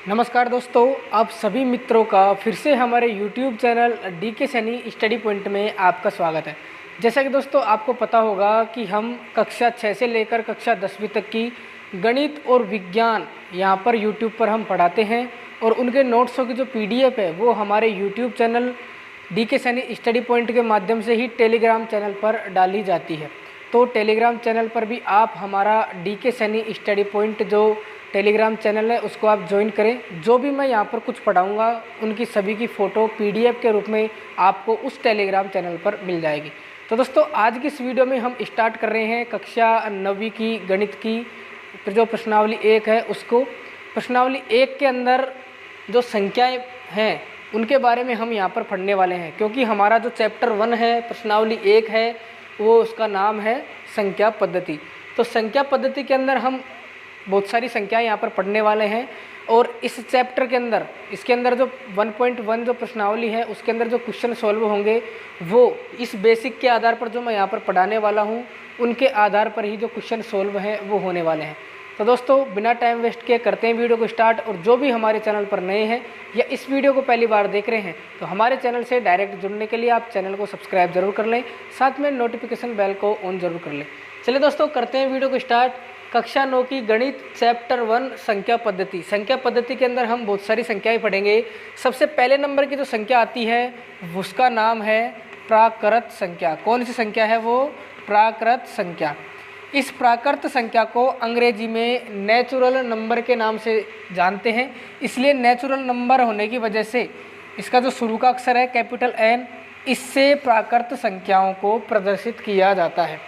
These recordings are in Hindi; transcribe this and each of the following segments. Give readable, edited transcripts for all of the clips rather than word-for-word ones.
नमस्कार दोस्तों, आप सभी मित्रों का फिर से हमारे YouTube channel DK Saini study point में आपका स्वागत है। जैसा कि दोस्तों आपको पता होगा कि हम कक्षा 6 से लेकर कक्षा 10वीं तक की गणित और विज्ञान यहाँ पर YouTube पर हम पढ़ाते हैं और उनके नोट्सों की जो PDF है वो हमारे YouTube channel DK Saini study point के माध्यम से ही टेलीग्राम चैनल पर डाली जाती है। तो टेलीग्राम चैनल पर भी आप हमारा DK सैनी स्टडी पॉइंट जो टेलीग्राम चैनल है उसको आप ज्वाइन करें। जो भी मैं यहाँ पर कुछ पढ़ाऊँगा उनकी सभी की फ़ोटो PDF के रूप में आपको उस टेलीग्राम चैनल पर मिल जाएगी। तो दोस्तों आज की इस वीडियो में हम स्टार्ट कर रहे हैं कक्षा 9वीं की गणित की जो प्रश्नावली 1 है उसको। प्रश्नावली 1 के अंदर जो संख्याएँ हैं उनके बारे में हम यहाँ पर पढ़ने वाले हैं, क्योंकि हमारा जो चैप्टर 1 है प्रश्नावली 1 है वो उसका नाम है संख्या पद्धति। तो संख्या पद्धति के अंदर हम बहुत सारी संख्याएं यहाँ पर पढ़ने वाले हैं और इस चैप्टर के अंदर इसके अंदर जो 1.1 जो प्रश्नावली है उसके अंदर जो क्वेश्चन सॉल्व होंगे वो इस बेसिक के आधार पर जो मैं यहाँ पर पढ़ाने वाला हूँ उनके आधार पर ही जो क्वेश्चन सॉल्व हैं वो होने वाले हैं। तो दोस्तों बिना टाइम वेस्ट किए करते हैं वीडियो को स्टार्ट। और जो भी हमारे चैनल पर नए हैं या इस वीडियो को पहली बार देख रहे हैं तो हमारे चैनल से डायरेक्ट जुड़ने के लिए आप चैनल को सब्सक्राइब जरूर कर लें, साथ में नोटिफिकेशन बेल को ऑन जरूर कर लें। चलिए दोस्तों करते हैं वीडियो को स्टार्ट। कक्षा 9 की गणित चैप्टर 1 संख्या पद्धति। संख्या पद्धति के अंदर हम बहुत सारी संख्याएं पढ़ेंगे। सबसे पहले नंबर की जो संख्या आती है उसका नाम है प्राकृत संख्या। कौन सी संख्या है वो? प्राकृत संख्या। इस प्राकृत संख्या को अंग्रेजी में नेचुरल नंबर के नाम से जानते हैं, इसलिए नेचुरल नंबर होने की वजह से इसका जो शुरू का अक्षर है कैपिटल N, इससे प्राकृत संख्याओं को प्रदर्शित किया जाता है।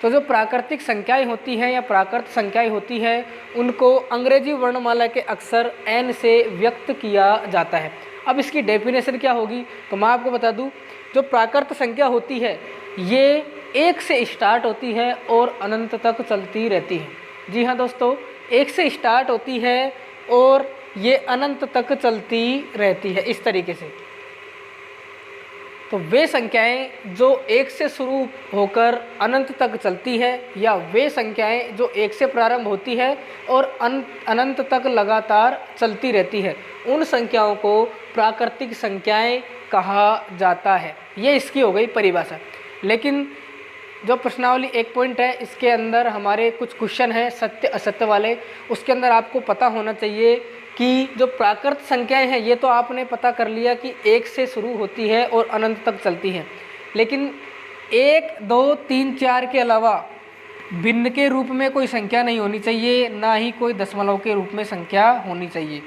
तो जो प्राकृतिक संख्याएं होती हैं या प्राकृत संख्याएं होती हैं उनको अंग्रेजी वर्णमाला के अक्षर N से व्यक्त किया जाता है। अब इसकी डेफिनेशन क्या होगी तो मैं आपको बता दूं, जो प्राकृत संख्या होती है ये 1 से स्टार्ट होती है और अनंत तक चलती रहती है। जी हाँ दोस्तों, 1 से स्टार्ट होती है और ये अनंत तक चलती रहती है इस तरीके से। तो वे संख्याएं जो 1 से शुरू होकर अनंत तक चलती है या वे संख्याएं जो 1 से प्रारंभ होती है और अनंत तक लगातार चलती रहती है, उन संख्याओं को प्राकृतिक संख्याएं कहा जाता है। ये इसकी हो गई परिभाषा। लेकिन जो प्रश्नावली 1 पॉइंट है इसके अंदर हमारे कुछ क्वेश्चन हैं सत्य असत्य वाले। उसके अंदर आपको पता होना चाहिए कि जो प्राकृत संख्याएं हैं ये तो आपने पता कर लिया कि 1 से शुरू होती है और अनंत तक चलती हैं, लेकिन 1, 2, 3, 4 के अलावा भिन्न के रूप में कोई संख्या नहीं होनी चाहिए, ना ही कोई दशमलव के रूप में संख्या होनी चाहिए।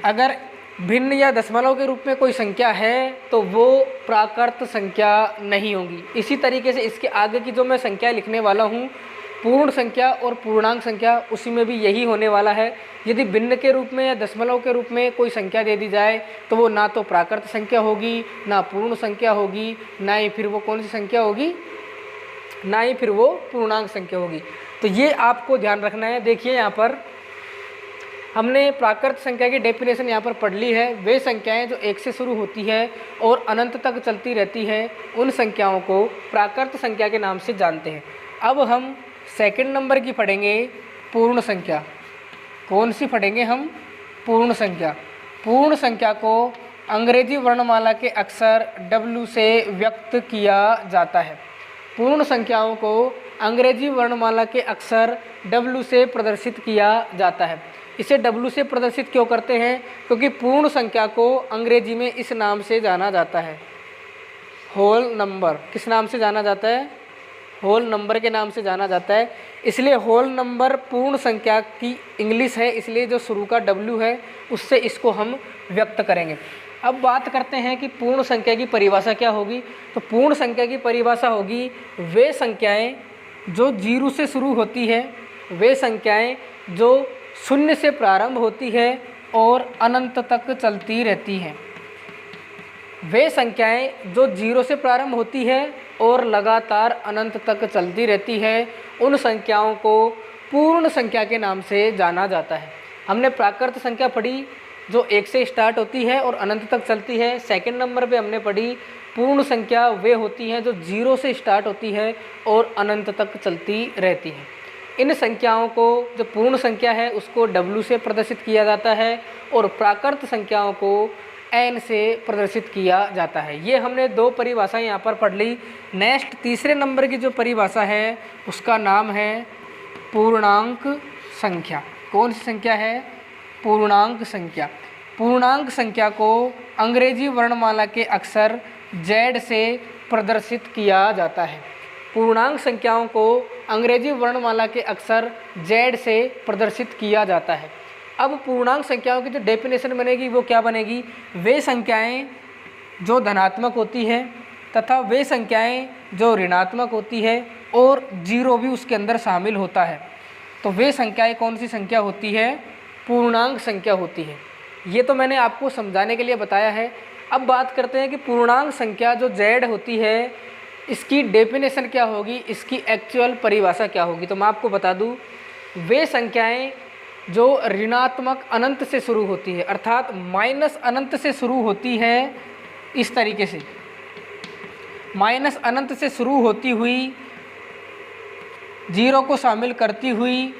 अगर भिन्न या दशमलव के रूप में कोई संख्या है तो वो प्राकृत संख्या नहीं होगी। इसी तरीके से इसके आगे की जो मैं संख्या लिखने वाला हूँ पूर्ण संख्या और पूर्णांक संख्या, उसी में भी यही होने वाला है। यदि भिन्न के रूप में या दशमलव के रूप में कोई संख्या दे दी जाए तो वो ना तो प्राकृत संख्या होगी, ना पूर्ण संख्या होगी, ना ही फिर वो कौन सी संख्या होगी, ना ही फिर वो पूर्णांक संख्या होगी। तो ये आपको ध्यान रखना है। देखिए यहाँ पर हमने प्राकृत संख्या की डेफिनेशन यहाँ पर पढ़ ली है। वे संख्याएं जो 1 से शुरू होती है और अनंत तक चलती रहती हैं उन संख्याओं को प्राकृत संख्या के नाम से जानते हैं। अब हम सेकंड नंबर की पढ़ेंगे पूर्ण संख्या। कौन सी पढ़ेंगे हम? पूर्ण संख्या। पूर्ण संख्या को अंग्रेजी वर्णमाला के अक्षर W से व्यक्त किया जाता है। पूर्ण संख्याओं को अंग्रेजी वर्णमाला के अक्षर W से प्रदर्शित किया जाता है। इसे W से प्रदर्शित क्यों करते हैं? क्योंकि पूर्ण संख्या को अंग्रेजी में इस नाम से जाना जाता है, होल नंबर। किस नाम से जाना जाता है? होल नंबर के नाम से जाना जाता है। इसलिए होल नंबर पूर्ण संख्या की इंग्लिश है, इसलिए जो शुरू का W है उससे इसको हम व्यक्त करेंगे। अब बात करते हैं कि पूर्ण संख्या की परिभाषा क्या होगी। तो पूर्ण संख्या की परिभाषा होगी वे संख्याएं जो 0 से शुरू होती है, वे संख्याएं जो 0 से प्रारंभ होती है और अनंत तक चलती रहती हैं। वे संख्याएं जो 0 से प्रारंभ होती है और लगातार अनंत तक चलती रहती है, उन संख्याओं को पूर्ण संख्या के नाम से जाना जाता है। हमने प्राकृत संख्या पढ़ी जो 1 से स्टार्ट होती है और अनंत तक चलती है। सेकंड नंबर पे हमने पढ़ी पूर्ण संख्या वे होती हैं जो 0 से स्टार्ट होती है और अनंत तक चलती रहती हैं। इन संख्याओं को, जो पूर्ण संख्या है उसको W से प्रदर्शित किया जाता है और प्राकृत संख्याओं को N से प्रदर्शित किया जाता है। ये हमने दो परिभाषाएं यहाँ पर पढ़ ली। नेक्स्ट तीसरे नंबर की जो परिभाषा है उसका नाम है पूर्णांक संख्या। कौन सी संख्या है? पूर्णांक संख्या। पूर्णांक संख्या को अंग्रेजी वर्णमाला के अक्षर Z से प्रदर्शित किया जाता है। पूर्णांक संख्याओं को अंग्रेजी वर्णमाला के अक्षर Z से प्रदर्शित किया जाता है। अब पूर्णांक संख्याओं की जो डेफिनेशन बनेगी वो क्या बनेगी? वे संख्याएं जो धनात्मक होती है तथा वे संख्याएं जो ऋणात्मक होती है और जीरो भी उसके अंदर शामिल होता है, तो वे संख्याएं कौन सी संख्या होती है? पूर्णांक संख्या होती है। ये तो मैंने आपको समझाने के लिए बताया है। अब बात करते हैं कि पूर्णांक संख्या जो Z होती है इसकी डेफिनेशन क्या होगी, इसकी एक्चुअल परिभाषा क्या होगी। तो मैं आपको बता दूं, वे संख्याएं जो ऋणात्मक अनंत से शुरू होती है, अर्थात माइनस अनंत से शुरू होती है, इस तरीके से माइनस अनंत से शुरू होती हुई जीरो को शामिल करती हुई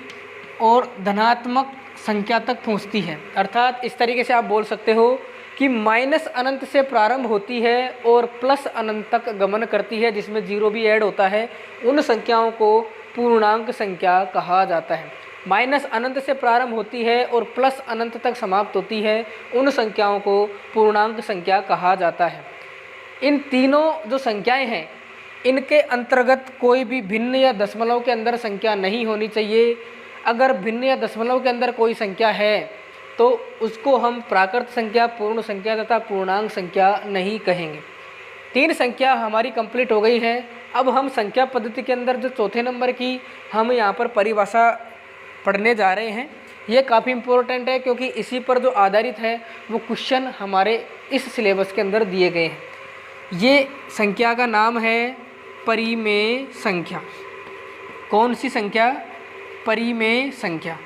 और धनात्मक संख्या तक पहुंचती है। अर्थात इस तरीके से आप बोल सकते हो कि माइनस अनंत से प्रारंभ होती है और प्लस अनंत तक गमन करती है, जिसमें जीरो भी ऐड होता है। उन संख्याओं को पूर्णांक संख्या कहा जाता है। माइनस अनंत से प्रारंभ होती है और प्लस अनंत तक समाप्त होती है, उन संख्याओं को पूर्णांक संख्या कहा जाता है। इन तीनों जो संख्याएं हैं इनके अंतर्गत कोई भी भिन्न या दशमलव के अंदर संख्या नहीं होनी चाहिए। अगर भिन्न या दशमलव के अंदर कोई संख्या है तो उसको हम प्राकृत संख्या, पूर्ण संख्या तथा पूर्णांक संख्या नहीं कहेंगे। तीन संख्या हमारी कंप्लीट हो गई है। अब हम संख्या पद्धति के अंदर जो चौथे नंबर की हम यहाँ पर परिभाषा पढ़ने जा रहे हैं, ये काफ़ी इम्पोर्टेंट है क्योंकि इसी पर जो आधारित है वो क्वेश्चन हमारे इस सिलेबस के अंदर दिए गए हैं। ये संख्या का नाम है परिमेय संख्या। कौन सी संख्या? परिमेय संख्या।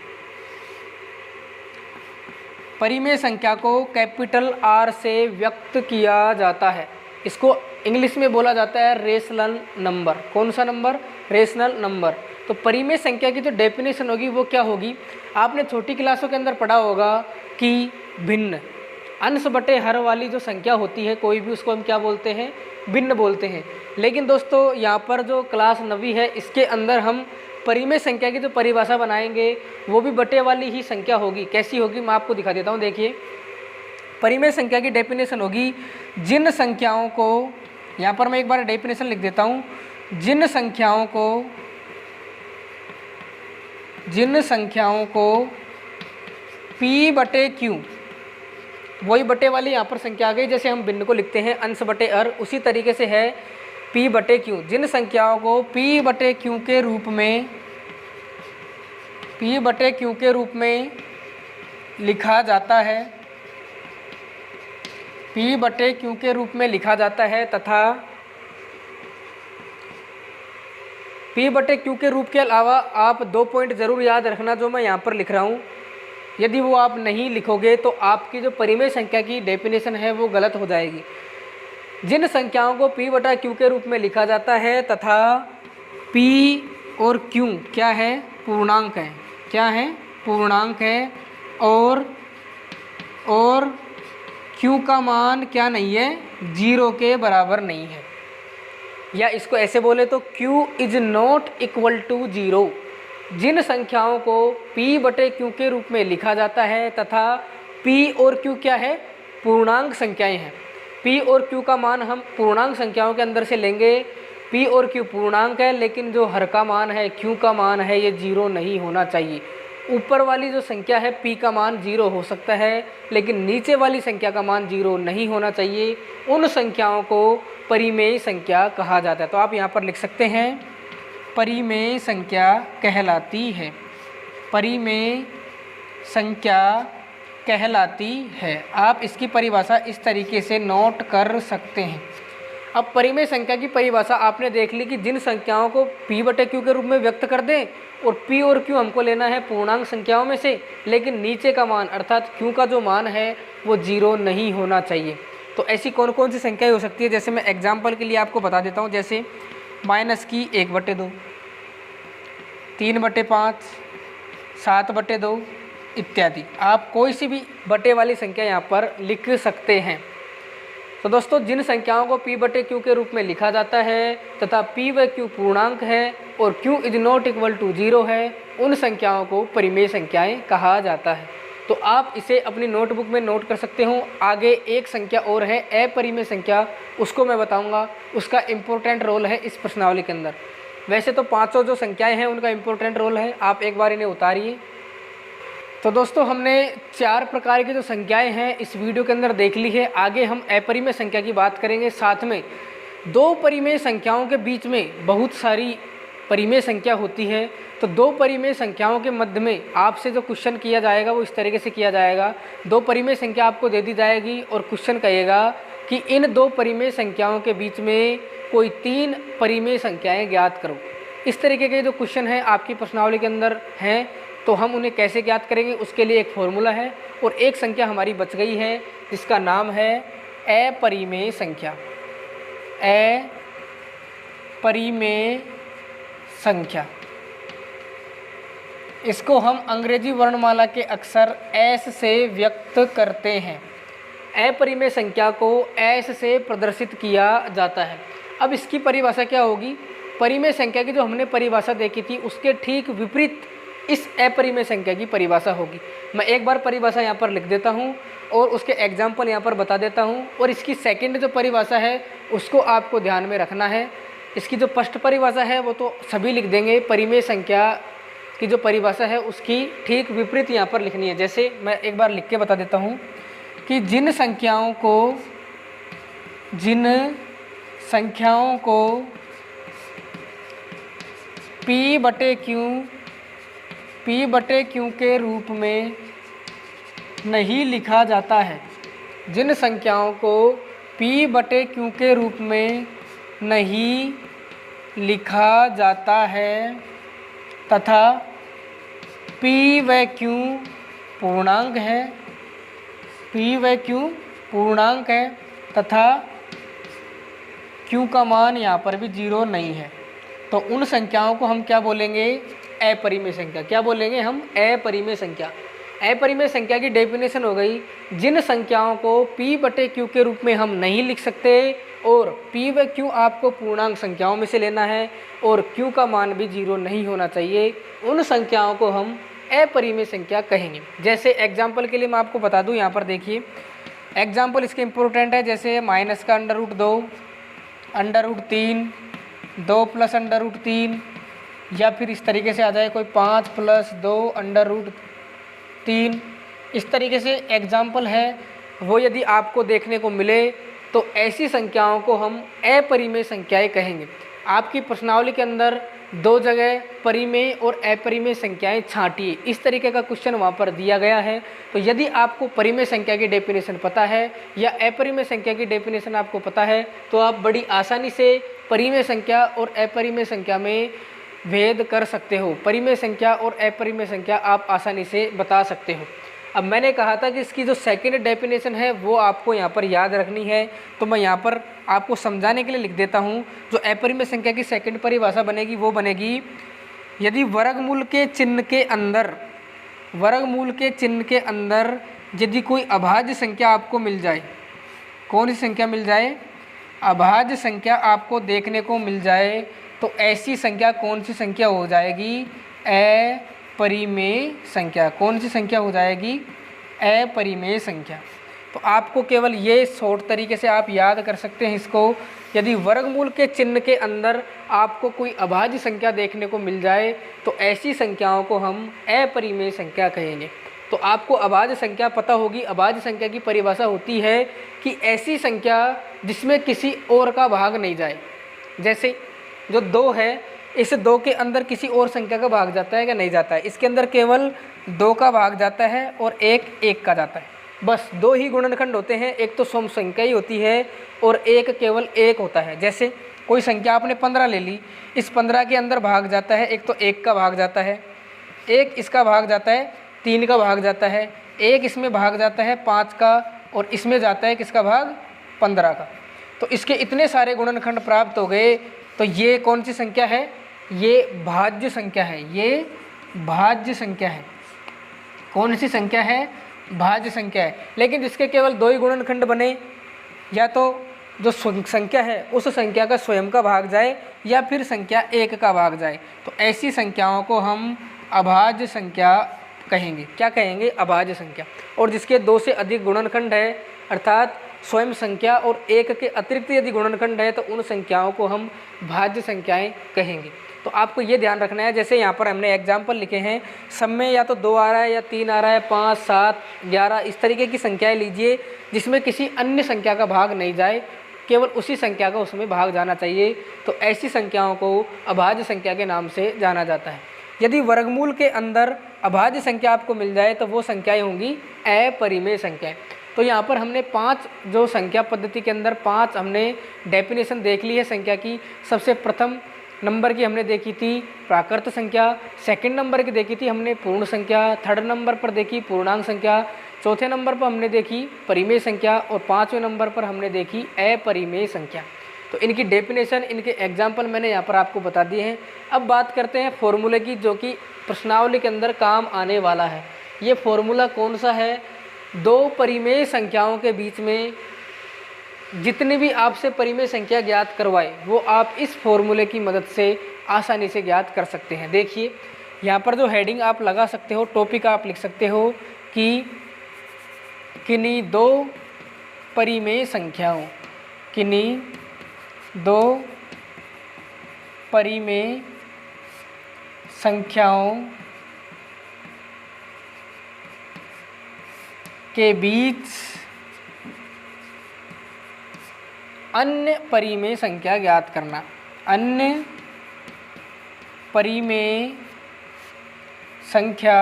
परिमेय संख्या को कैपिटल R से व्यक्त किया जाता है। इसको इंग्लिश में बोला जाता है रेशनल नंबर। कौन सा नंबर? Rational number. तो परिमेय संख्या की जो डेफिनेशन होगी वो क्या होगी? आपने छोटी क्लासों के अंदर पढ़ा होगा कि भिन्न, अंश बटे हर वाली जो संख्या होती है कोई भी, उसको हम क्या बोलते हैं? भिन्न बोलते हैं। लेकिन दोस्तों यहाँ पर जो क्लास 9वीं है इसके अंदर हम परिमेय संख्या की जो परिभाषा बनाएंगे वो भी बटे वाली ही संख्या होगी। कैसी होगी मैं आपको दिखा देता हूँ। देखिए, परिमेय संख्या की डेफिनेशन होगी जिन संख्याओं को, यहाँ पर मैं एक बार डेफिनेशन लिख देता हूँ, जिन संख्याओं को P बटे Q, वही बटे वाली यहाँ पर संख्या आ गई। जैसे हम भिन्न को लिखते हैं अंश बटे अर, उसी तरीके से है P बटे Q। जिन संख्याओं को P बटे Q के रूप में लिखा जाता है, P बटे Q के रूप में लिखा जाता है तथा P बटे Q के रूप के अलावा आप 2 पॉइंट ज़रूर याद रखना जो मैं यहाँ पर लिख रहा हूँ। यदि वो आप नहीं लिखोगे तो आपकी जो परिमेय संख्या की डेफिनेशन है वो गलत हो जाएगी। जिन संख्याओं को P बटा Q के रूप में लिखा जाता है तथा P और Q क्या है? पूर्णांक है। क्या है? पूर्णांक है। और Q का मान क्या नहीं है? 0 के बराबर नहीं है। या इसको ऐसे बोले तो Q is not equal to 0। जिन संख्याओं को P बटे Q के रूप में लिखा जाता है तथा P और Q क्या है? पूर्णांक संख्याएं हैं। P और Q का मान हम पूर्णांक संख्याओं के अंदर से लेंगे। P और Q पूर्णांक है, लेकिन जो हर का मान है, Q का मान है, ये 0 नहीं होना चाहिए। ऊपर वाली जो संख्या है P का मान 0 हो सकता है, लेकिन नीचे वाली संख्या का मान 0 नहीं होना चाहिए। उन संख्याओं को परिमेय संख्या कहा जाता है। तो आप यहाँ पर लिख सकते हैं परिमेय संख्या कहलाती है। परिमेय संख्या कहलाती है। आप इसकी परिभाषा इस तरीके से नोट कर सकते हैं। अब परिमेय संख्या की परिभाषा आपने देख ली कि जिन संख्याओं को P बटे Q के रूप में व्यक्त कर दें, और P और Q हमको लेना है पूर्णांक संख्याओं में से, लेकिन नीचे का मान अर्थात Q का जो मान है वो 0 नहीं होना चाहिए। तो ऐसी कौन कौन सी संख्याएं हो सकती है? जैसे मैं एग्जाम्पल के लिए आपको बता देता हूँ। जैसे -1/2, 3/5, 7/2 इत्यादि। आप कोई सी भी बटे वाली संख्या यहाँ पर लिख सकते हैं। तो दोस्तों, जिन संख्याओं को p/q के रूप में लिखा जाता है तथा p व q पूर्णांक है और q is not equal to 0 है, उन संख्याओं को परिमेय संख्याएं कहा जाता है। तो आप इसे अपनी नोटबुक में नोट कर सकते हो। आगे एक संख्या और है अपरिमेय संख्या, उसको मैं बताऊंगा, उसका इम्पोर्टेंट रोल है इस प्रश्नावली के अंदर। वैसे तो 500 जो संख्याएं हैं उनका इम्पोर्टेंट रोल है, आप एक बार इन्हें उतारिए। तो दोस्तों, हमने 4 प्रकार की जो संख्याएं हैं इस वीडियो के अंदर देख ली है। आगे हम अपरिमेय संख्या की बात करेंगे, साथ में 2 परिमेय संख्याओं के बीच में बहुत सारी परिमेय संख्या होती है। तो 2 परिमेय संख्याओं के मध्य में आपसे जो क्वेश्चन किया जाएगा वो इस तरीके से किया जाएगा। 2 परिमेय संख्या आपको दे दी जाएगी और क्वेश्चन कहेगा कि इन 2 परिमेय संख्याओं के बीच में कोई 3 परिमेय संख्याएं ज्ञात करो। इस तरीके के जो क्वेश्चन हैं आपकी प्रश्नावली के अंदर हैं, तो हम उन्हें कैसे ज्ञात करेंगे, उसके लिए एक फॉर्मूला है और एक संख्या हमारी बच गई है जिसका नाम है अपरिमेय संख्या। अपरिमेय संख्या, इसको हम अंग्रेजी वर्णमाला के अक्षर S से व्यक्त करते हैं। अपरिमेय संख्या को S से प्रदर्शित किया जाता है। अब इसकी परिभाषा क्या होगी? परिमेय संख्या की जो हमने परिभाषा देखी थी उसके ठीक विपरीत इस अपरिमेय संख्या की परिभाषा होगी। मैं एक बार परिभाषा यहाँ पर लिख देता हूँ और उसके एग्जाम्पल यहाँ पर बता देता हूँ, और इसकी सेकंड जो परिभाषा है उसको आपको ध्यान में रखना है। इसकी जो फर्स्ट परिभाषा है वो तो सभी लिख देंगे, परिमेय संख्या की जो परिभाषा है उसकी ठीक विपरीत यहाँ पर लिखनी है। जैसे मैं एक बार लिख के बता देता हूँ कि जिन संख्याओं को p/q के रूप में नहीं लिखा जाता है, जिन संख्याओं को p/q के रूप में नहीं लिखा जाता है तथा p व q पूर्णांक है तथा q का मान यहाँ पर भी 0 नहीं है, तो उन संख्याओं को हम क्या बोलेंगे? अपरिमेय संख्या। क्या बोलेंगे हम? अपरिमेय संख्या। अपरिमेय संख्या की डेफिनेशन हो गई, जिन संख्याओं को p/q के रूप में हम नहीं लिख सकते और p व q आपको पूर्णांक संख्याओं में से लेना है और q का मान भी 0 नहीं होना चाहिए, उन संख्याओं को हम अपरिमेय संख्या कहेंगे। जैसे एग्जाम्पल के लिए मैं आपको बता दूं, यहाँ पर देखिए एग्जाम्पल इसके इम्पोर्टेंट है। जैसे माइनस का √2, √3, 2 + √3, या फिर इस तरीके से आ जाए कोई 5 + 2 √3। इस तरीके से एग्जाम्पल है, वो यदि आपको देखने को मिले तो ऐसी संख्याओं को हम अपरिमेय संख्याएं कहेंगे। आपकी प्रश्नावली के अंदर 2 जगह परिमेय और अपरिमेय संख्याएं छांटिए, इस तरीके का क्वेश्चन वहाँ पर दिया गया है। तो यदि आपको परिमेय संख्या की डेफिनेशन पता है या अपरिमेय संख्या की डेफिनेशन आपको पता है तो आप बड़ी आसानी से परिमेय संख्या और अपरिमेय संख्या में भेद कर सकते हो। परिमेय संख्या और अपरिमेय संख्या आप आसानी से बता सकते हो। अब मैंने कहा था कि इसकी जो सेकंड डेफिनेशन है वो आपको यहाँ पर याद रखनी है, तो मैं यहाँ पर आपको समझाने के लिए लिख देता हूँ। जो अपरिमेय संख्या की सेकंड परिभाषा बनेगी वो बनेगी, यदि वर्गमूल के चिन्ह के अंदर यदि कोई अभाज्य संख्या आपको मिल जाए, कौन सी संख्या मिल जाए? अभाज्य संख्या आपको देखने को मिल जाए, तो ऐसी संख्या कौन सी संख्या हो जाएगी? अपरिमेय संख्या। कौन सी संख्या हो जाएगी? अपरिमेय संख्या। तो आपको केवल ये शॉर्ट तरीके से आप याद कर सकते हैं इसको। यदि वर्गमूल के चिन्ह के अंदर आपको कोई अभाज्य संख्या देखने को मिल जाए तो ऐसी संख्याओं को हम अपरिमेय संख्या कहेंगे। तो आपको अभाज्य संख्या पता होगी। अभाज्य संख्या की परिभाषा होती है कि ऐसी संख्या जिसमें किसी और का भाग नहीं जाए। जैसे जो 2 है, इस 2 के अंदर किसी और संख्या का भाग जाता है या नहीं जाता है? इसके अंदर केवल 2 का भाग जाता है और 1 का जाता है। बस 2 ही गुणनखंड होते हैं, एक तो सम संख्या ही होती है और एक केवल 1 होता है। जैसे कोई संख्या आपने 15 ले ली, इस 15 के अंदर भाग जाता है, एक तो 1 का भाग जाता है, 1 इसका भाग जाता है, 3 का भाग जाता है, 1 इसमें भाग जाता है 5 का, और इसमें जाता है किसका भाग? 15 का। तो इसके इतने सारे गुणनखंड प्राप्त हो गए। तो ये कौन सी संख्या है? ये भाज्य संख्या है, ये भाज्य संख्या है। कौन सी संख्या है? भाज्य संख्या है। लेकिन जिसके केवल 2 ही गुणनखंड बने, या तो जो संख्या है उस संख्या का स्वयं का भाग जाए या फिर संख्या 1 का भाग जाए, तो ऐसी संख्याओं को हम अभाज्य संख्या कहेंगे। क्या कहेंगे? अभाज्य संख्या। और जिसके 2 से अधिक गुणनखंड है, अर्थात स्वयं संख्या और 1 के अतिरिक्त यदि गुणनखंड है, तो उन संख्याओं को हम भाज्य संख्याएं कहेंगे। तो आपको ये ध्यान रखना है, जैसे यहाँ पर हमने एग्जाम्पल लिखे हैं, सब में या तो 2 आ रहा है या 3 आ रहा है, 5, 7, 11 इस तरीके की संख्याएं लीजिए जिसमें किसी अन्य संख्या का भाग नहीं जाए, केवल उसी संख्या का उसमें भाग जाना चाहिए। तो ऐसी संख्याओं को अभाज्य संख्या के नाम से जाना जाता है। यदि वर्गमूल के अंदर अभाज्य संख्या आपको मिल जाए तो वो संख्याएं होंगी अपरिमेय संख्याएं। तो यहाँ पर हमने 5 जो संख्या पद्धति के अंदर 5 हमने डेफिनेशन देख ली है संख्या की। सबसे प्रथम नंबर की हमने देखी थी प्राकृत संख्या, सेकंड नंबर की देखी थी हमने पूर्ण संख्या, थर्ड नंबर पर देखी पूर्णांक संख्या, चौथे नंबर पर हमने देखी परिमेय संख्या और 5वें नंबर पर हमने देखी अपरिमेय संख्या। तो इनकी डेफिनेशन, इनके एग्जाम्पल मैंने यहाँ पर आपको बता दिए हैं। अब बात करते हैं फॉर्मूले की, जो कि प्रश्नावली के अंदर काम आने वाला है। ये फॉर्मूला कौन सा है? 2 परिमेय संख्याओं के बीच में जितनी भी आपसे परिमेय संख्या ज्ञात करवाए वो आप इस फॉर्मूले की मदद से आसानी से ज्ञात कर सकते हैं। देखिए यहाँ पर जो हेडिंग आप लगा सकते हो, टॉपिक आप लिख सकते हो कि किन्हीं 2 परिमेय संख्याओं, किन्हीं 2 परिमेय संख्याओं के बीच अन्य परिमेय संख्या ज्ञात करना। अन्य परिमेय संख्या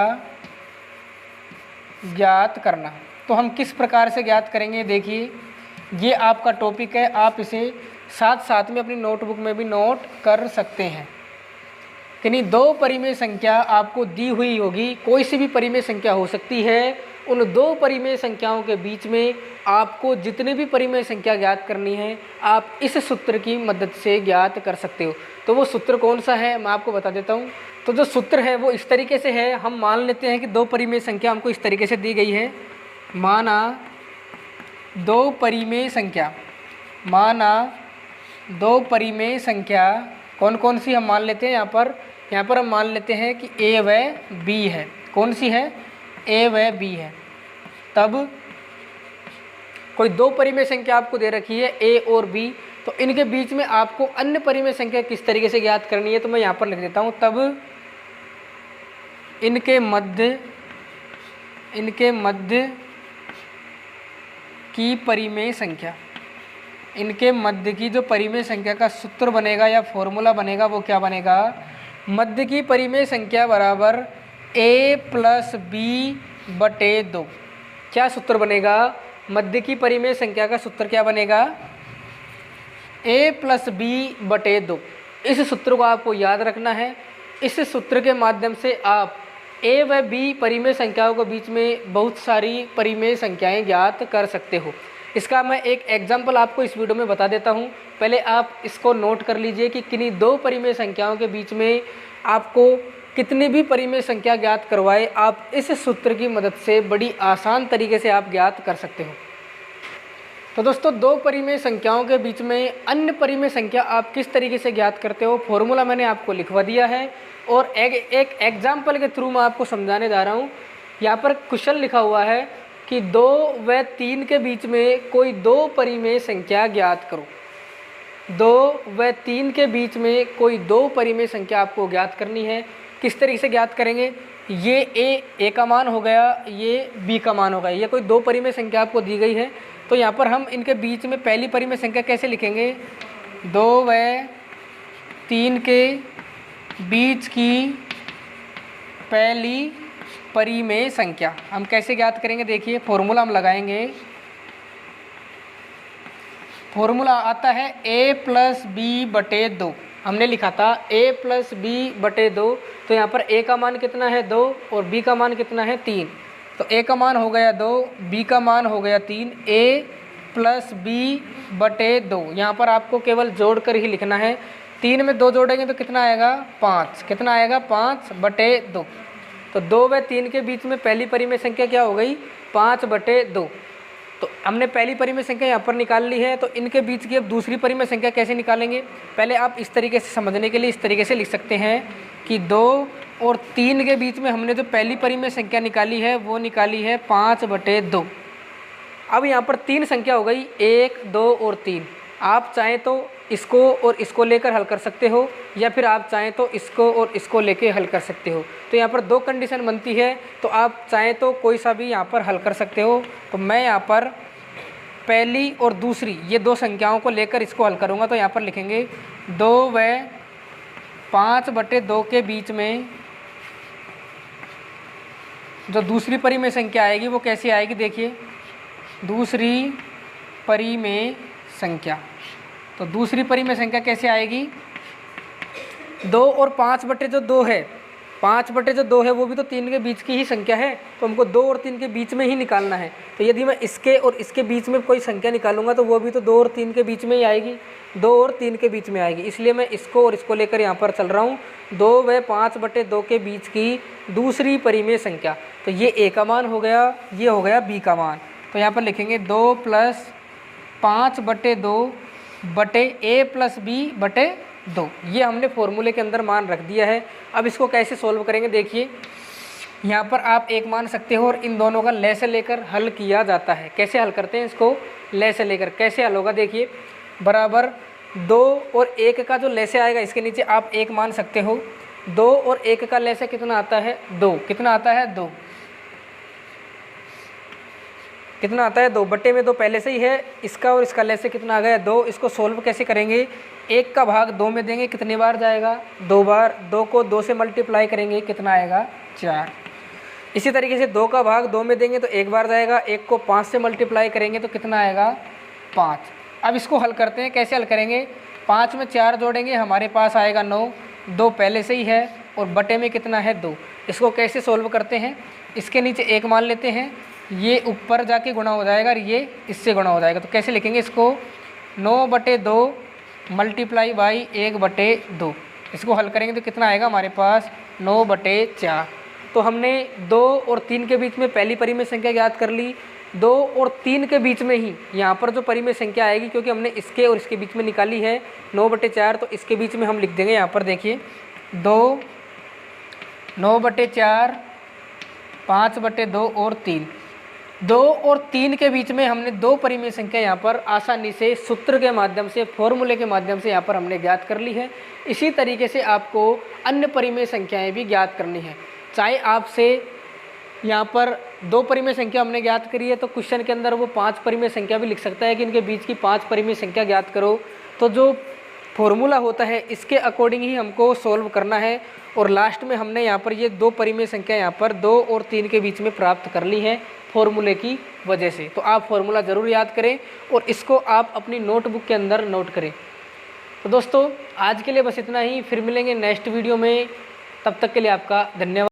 ज्ञात करना। तो हम किस प्रकार से ज्ञात करेंगे? देखिए ये आपका टॉपिक है, आप इसे साथ साथ में अपनी नोटबुक में भी नोट कर सकते हैं। यानी 2 परिमेय संख्या आपको दी हुई होगी, कोई सी भी परिमेय संख्या हो सकती है। उन 2 परिमेय संख्याओं के बीच में आपको जितने भी परिमेय संख्या ज्ञात करनी है आप इस सूत्र की मदद से ज्ञात कर सकते हो। तो वो सूत्र कौन सा है मैं आपको बता देता हूँ। तो जो सूत्र है वो इस तरीके से है, हम मान लेते हैं कि 2 परिमेय संख्या हमको इस तरीके से दी गई है। माना 2 परिमेय संख्या, माना 2 परिमेय संख्या कौन कौन सी हम मान लेते हैं? यहाँ पर हम मान लेते हैं कि A व B है। कौन सी है? A व B है। तब कोई 2 परिमेय संख्या आपको दे रखी है A और B, तो इनके बीच में आपको अन्य परिमेय संख्या किस तरीके से ज्ञात करनी है तो मैं यहाँ पर लिख देता हूँ। तब इनके मध्य की परिमेय संख्या, इनके मध्य की जो परिमेय संख्या का सूत्र बनेगा या फॉर्मूला बनेगा वो क्या बनेगा? मध्य की परिमेय संख्या बराबर A + B/2। क्या सूत्र बनेगा? मध्य की परिमेय संख्या का सूत्र क्या बनेगा? A + B/2। इस सूत्र को आपको याद रखना है। इस सूत्र के माध्यम से आप A व B परिमेय संख्याओं के बीच में बहुत सारी परिमेय संख्याएं ज्ञात कर सकते हो। इसका मैं एक एग्जाम्पल आपको इस वीडियो में बता देता हूं। पहले आप इसको नोट कर लीजिए कि किन्हीं 2 परिमेय संख्याओं के बीच में आपको कितनी भी परिमेय संख्या ज्ञात करवाए आप इस सूत्र की मदद से बड़ी आसान तरीके से आप ज्ञात कर सकते हो। तो दोस्तों 2 परिमेय संख्याओं के बीच में अन्य परिमेय संख्या आप किस तरीके से ज्ञात करते हो, फॉर्मूला मैंने आपको लिखवा दिया है और एक एग्जाम्पल के थ्रू मैं आपको समझाने जा रहा हूँ। यहाँ पर क्वेश्चन लिखा हुआ है कि 2 व 3 के बीच में कोई 2 परिमेय संख्या ज्ञात करो। 2 व 3 के बीच में कोई 2 परिमेय संख्या आपको ज्ञात करनी है। किस तरीके से ज्ञात करेंगे? ये A का मान हो गया, ये B का मान हो गया। ये कोई 2 परिमेय संख्या आपको दी गई है। तो यहाँ पर हम इनके बीच में पहली परिमेय संख्या कैसे लिखेंगे? 2 व 3 के बीच की पहली परिमेय संख्या हम कैसे ज्ञात करेंगे? देखिए फॉर्मूला हम लगाएंगे। फॉर्मूला आता है A + B/2। हमने लिखा था A + B/2। तो यहाँ पर A का मान कितना है? 2 और B का मान कितना है? 3। तो A का मान हो गया 2, B का मान हो गया 3। A + B/2 यहाँ पर आपको केवल जोड़ कर ही लिखना है। 3 में 2 जोड़ेंगे तो कितना आएगा 5, कितना आएगा 5/2। तो 2 व 3 के बीच में पहली परिमेय संख्या क्या हो गई 5/2। तो हमने पहली परिमेय संख्या यहाँ पर निकाल ली है। तो इनके बीच की अब दूसरी परिमेय संख्या कैसे निकालेंगे, पहले आप इस तरीके से समझने के लिए इस तरीके से लिख सकते हैं कि 2 और 3 के बीच में हमने जो पहली परिमेय संख्या निकाली है वो निकाली है 5/2। अब यहाँ पर 3 संख्या हो गई 1, 2 और 3। आप चाहें तो इसको और इसको लेकर हल कर सकते हो, या फिर आप चाहें तो इसको और इसको लेके हल कर सकते हो। तो यहाँ पर 2 कंडीशन बनती है, तो आप चाहें तो कोई सा भी यहाँ पर हल कर सकते हो। तो मैं यहाँ पर पहली और दूसरी ये 2 संख्याओं को लेकर इसको हल करूँगा। तो यहाँ पर लिखेंगे 2 व 5/2 के बीच में जो दूसरी परिमेय संख्या आएगी वो कैसी आएगी, देखिए दूसरी परिमेय संख्या। तो दूसरी परिमेय संख्या कैसे आएगी, 2 और 5/2 है, 5/2 है वो भी तो 3 के बीच की ही संख्या है। तो हमको 2 और 3 के बीच में ही निकालना है। तो यदि मैं इसके और इसके बीच में कोई संख्या निकालूंगा तो वो भी तो 2 और 3 के बीच में ही आएगी, 2 और 3 के बीच में आएगी। इसलिए मैं इसको और इसको लेकर यहाँ पर चल रहा हूँ। 2 व 5/2 के बीच की दूसरी परिमेय संख्या। तो ये ए का मान हो गया, ये हो गया बी का मान। तो यहाँ पर लिखेंगे 2 + 5/2 बटे a + b/2। ये हमने फॉर्मूले के अंदर मान रख दिया है। अब इसको कैसे सोल्व करेंगे, देखिए यहाँ पर आप एक मान सकते हो और इन दोनों का ले से लेकर हल किया जाता है। कैसे हल करते हैं इसको, ले से लेकर कैसे हल होगा, देखिए बराबर 2 और 1 का जो ले से आएगा इसके नीचे आप 1 मान सकते हो। 2 और 1 का ले से कितना आता है 2, कितना आता है 2, कितना आता है 2 बटे में 2 पहले से ही है। इसका और इसका ले से कितना आ गया 2। इसको सोल्व कैसे करेंगे, 1 का भाग 2 में देंगे, कितनी बार जाएगा 2 बार। 2 को 2 से मल्टीप्लाई करेंगे, कितना आएगा 4। इसी तरीके से 2 का भाग 2 में देंगे तो 1 बार जाएगा। 1 को 5 से मल्टीप्लाई करेंगे तो कितना आएगा 5। अब इसको हल करते हैं, कैसे हल करेंगे, 5 में 4 जोड़ेंगे हमारे पास आएगा 9, 2 पहले से ही है और बटे में कितना है 2। इसको कैसे सोल्व करते हैं, इसके नीचे 1 मान लेते हैं, ये ऊपर जाके गुणा हो जाएगा और ये इससे गुणा हो जाएगा। तो कैसे लिखेंगे इसको, 9/2 मल्टीप्लाई बाई 1/2। इसको हल करेंगे तो कितना आएगा हमारे पास 9/4। तो हमने 2 और 3 के बीच में पहली परिमेय संख्या ज्ञात कर ली। 2 और 3 के बीच में ही यहाँ पर जो परिमेय संख्या आएगी, क्योंकि हमने इसके और इसके बीच में निकाली है 9/4, तो इसके बीच में हम लिख देंगे यहाँ पर, देखिए 2, 9/4, 5/2 और 3। 2 और 3 के बीच में हमने 2 परिमेय संख्या यहाँ पर आसानी से सूत्र के माध्यम से, फॉर्मूले के माध्यम से यहाँ पर हमने ज्ञात कर ली है। इसी तरीके से आपको अन्य परिमेय संख्याएं भी ज्ञात करनी है। चाहे आपसे यहाँ पर 2 परिमेय संख्या हमने ज्ञात करी है, तो क्वेश्चन के अंदर वो 5 परिमेय संख्या भी लिख सकता है कि इनके बीच की 5 परिमेय संख्या ज्ञात करो। तो जो फॉर्मूला होता है इसके अकॉर्डिंग ही हमको सोल्व करना है। और लास्ट में हमने यहाँ पर ये 2 परिमेय संख्या यहाँ पर 2 और 3 के बीच में प्राप्त कर ली है फॉर्मूले की वजह से। तो आप फॉर्मूला ज़रूर याद करें और इसको आप अपनी नोटबुक के अंदर नोट करें। तो दोस्तों आज के लिए बस इतना ही, फिर मिलेंगे नेक्स्ट वीडियो में। तब तक के लिए आपका धन्यवाद।